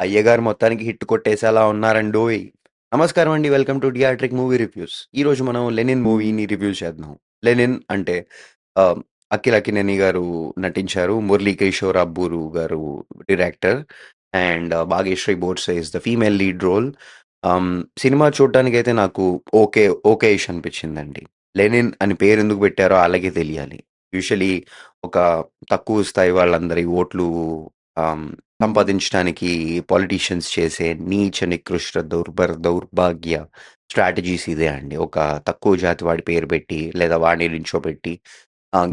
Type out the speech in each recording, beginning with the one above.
అయ్యగారు మొత్తానికి హిట్ కొట్టేసేలా ఉన్నారండోయ్! నమస్కారం అండి. Welcome to theatric movie reviews. ఈరోజు మనం 'లెనిన్' మూవీని రివ్యూ చేద్దాం. 'లెనిన్' అంటే ఆహ్, అఖిల్ అక్కినేని గారు నటించారు. Murali Kishore Abburu garu director. And Bhagyashree Borse is the female lead role. Ah, cinema చూడటానికైతే నాకు ఓకేయిష్ అనిపించిందండి. 'లెనిన్' అని పేరెందుకు పెట్టారో ఆళ్ళకే తెలియాలి. యూజువల్లీ ఒక తక్కువ స్థాయి వాళ్ళందరి ఓట్లు ఆహ్, సంపాదించడానికి పొలిటీషియన్స్ చేసే నీచ, నికృష్ట, దౌర్భాగ్య స్ట్రాటజీస్ ఇదే అండి. ఒక తక్కువ జాతి వాడి పేరు పెట్టి, లేదా వాడిని నించోబెట్టి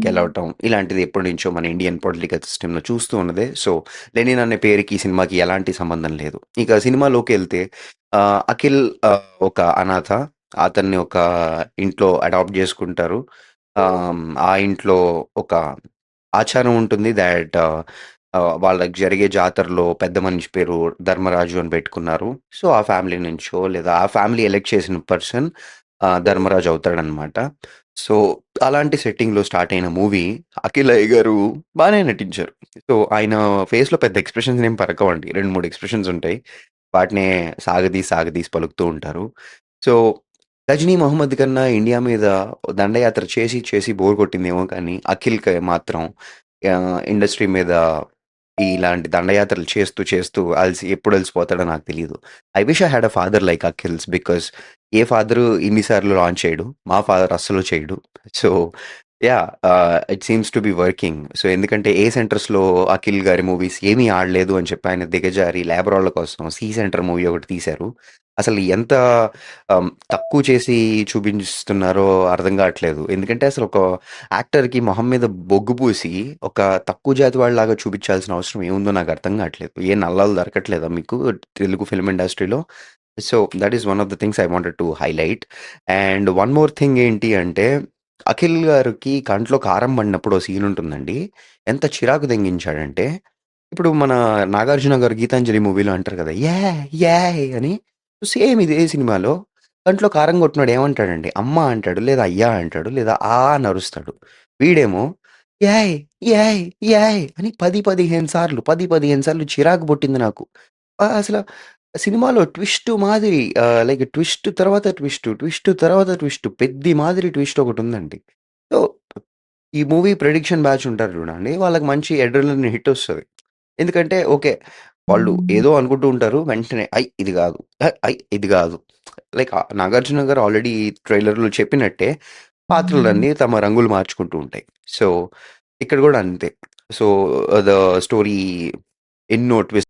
గెలవటం ఇలాంటిది ఎప్పటినుంచో మన ఇండియన్ పొలిటికల్ సిస్టమ్‌లో చూస్తూ ఉన్నదే. సో, 'లెనిన్' అనే పేరుకి ఈ సినిమాకి ఎలాంటి సంబంధం లేదు. ఇక సినిమాలోకెళ్తే అఖిల్ ఒక అనాథ. అతన్ని ఒక ఇంట్లో అడాప్ట్ జేసుకుంటారు. ఆ ఇంట్లో ఒక ఆచారం ఉంటుంది థాట్ వాళ్ళకి జరిగే జాతరలో పెద్ద మనిషి పేరు ధర్మరాజు అని పెట్టుకున్నారు. సో, ఆ ఫ్యామిలీ నుంచో లేదా ఆ ఫ్యామిలీ ఎలక్ట్ చేసిన పర్సన్ ధర్మరాజు అవుతాడనమాట. సో, అలాంటి సెట్టింగ్‌లో స్టార్ట్ అయిన మూవీ 'అఖిల్ అయ్య' గారు బానే నటించారు. సో, ఆయన ఫేస్‌లో పెద్ద ఎక్స్‌ప్రెషన్స్ ఏం పలకవండి. 2, 3 ఎక్స్‌ప్రెషన్స్ ఉంటాయి. వాటినే సాగదీసి పలుకుతూ ఉంటారు. సో, 'గజినీ మహమ్మద్' కన్నా ఇండియా మీద దండయాత్ర చేసి బోర్ కొట్టిందేమో కానీ, అఖిల్‌కి మాత్రం ఇండస్ట్రీ మీద ఇలాంటి దండయాత్రలు చేస్తూ ఎప్పుడు అలసిపోతాడో నాకు తెలీదు. I wish I had a father like Akhil's because ఏ ఫాదరు ఇన్ని సార్లు లాంచ్ చేయడు. మా ఫాదర్ అస్సలు చేయడు. So, yeah! It seems to be working. So, ఎందుకంటే ఏ సెంటర్స్‌లో అఖిల్ గారి మూవీస్ ఏమీ ఆడలేదు అని చెప్పి ఆయన దిగజారి 'లేబరోళ్ళ' కోసం 'సి సెంటర్' మూవీ ఒకటి తీశారు. అసలు ఎంత తక్కువ చేసి చూపింస్తున్నారో అర్థం కావట్లేదు. ఎందుకంటే అసలు ఒక యాక్టర్‌కి మొహం మీద బొగ్గు పూసి, ఒక తక్కువ జాతి వాడిలాగా చూపించాల్సిన అవసరం ఏముందో నాకు అర్థం కావట్లేదు. ఏ నల్లాలు దొరకట్లేదా మీకు తెలుగు ఫిల్మ్ ఇండస్ట్రీలో? So, that is one of the things I wanted to highlight. And one more thing ఏంటి అంటే, అఖిల్ గారికి కంట్లో కారం పడినప్పుడు ఓ సీన్ ఉంటుందండి. ఎంత చిరాకు తెంగించాడంటే, ఇప్పుడు మన 'నాగార్జున' గారు 'గీతాంజలి' మూవీలో అంటారు కదా! యాయ్ అని. సేమ్ ఇదే సినిమాలో కంట్లో కారం కొట్టినోడు ఏమంటాడండి? అమ్మ అంటాడు, లేదా అయ్యా అంటాడు, లేదా అని అరుస్తాడు. వీడేమో యాయ్! యాయ్! యాయ్! అని 10, 15 సార్లు 10, 15 సార్లు చిరాకు పుట్టింది నాకు. అసల సినిమాలో ట్విస్ట్ మాదిరి లైక్ ట్విస్ట్ తర్వాత ట్విస్ట్, ట్విస్ట్ తర్వాత ట్విస్ట్ పెద్ది మాదిరి ట్విస్ట్ ఒకటుందండి. సో, ఈ మూవీ ప్రెడిక్షన్ బ్యాచ్ ఉంటారు చూడండి. వాళ్ళకి మంచి అడ్రినలిన్ హిట్ ఒస్తది. ఎందుకంటే ఓకే. వాళ్ళు ఏదో అనుకుంటూ ఉంటారు. వెంటనే ఇది గాదు. ఇది గాదు. లైక్ 'నాగార్జున' గారు ఆల్రెడీ ట్రైలర్‌లో చెప్పినట్టే పాత్రలన్నీ తమ రంగులు మార్చుకుంటూ ఉంటాయి. సో, ఇక్కడ గూడా అంతే. సో, ద స్టోరీ ఎన్నో ట్విస్ట్